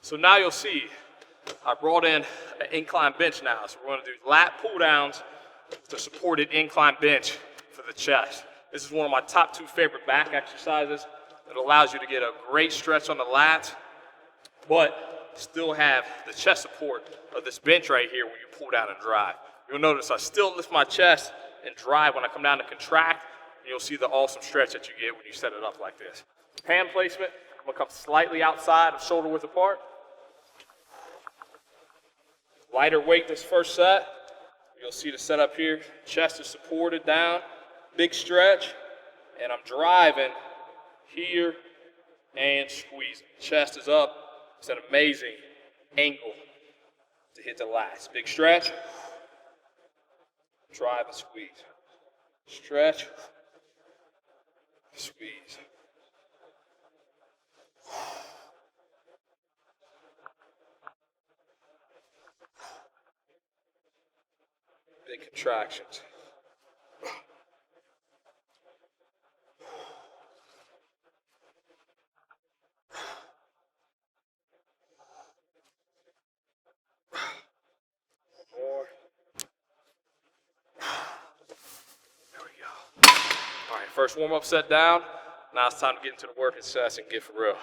So now you'll see I brought in an incline bench now. So we're going to do lat pull downs with a supported incline bench for the chest. This is one of my top 2 favorite back exercises. It allows you to get a great stretch on the lats, but still have the chest support of this bench right here when you pull down and drive. You'll notice I still lift my chest and drive when I come down to contract, and you'll see the awesome stretch that you get when you set it up like this. Hand placement, I'm gonna come slightly outside of shoulder width apart. Lighter weight this first set. You'll see the setup here. Chest is supported down, big stretch, and I'm driving here and squeezing. Chest is up. It's an amazing angle to hit the lats. Big stretch, drive and squeeze. Stretch, squeeze. Big contractions. More. There we go. All right, first warm-up set down. Now it's time to get into the working sets and get for real.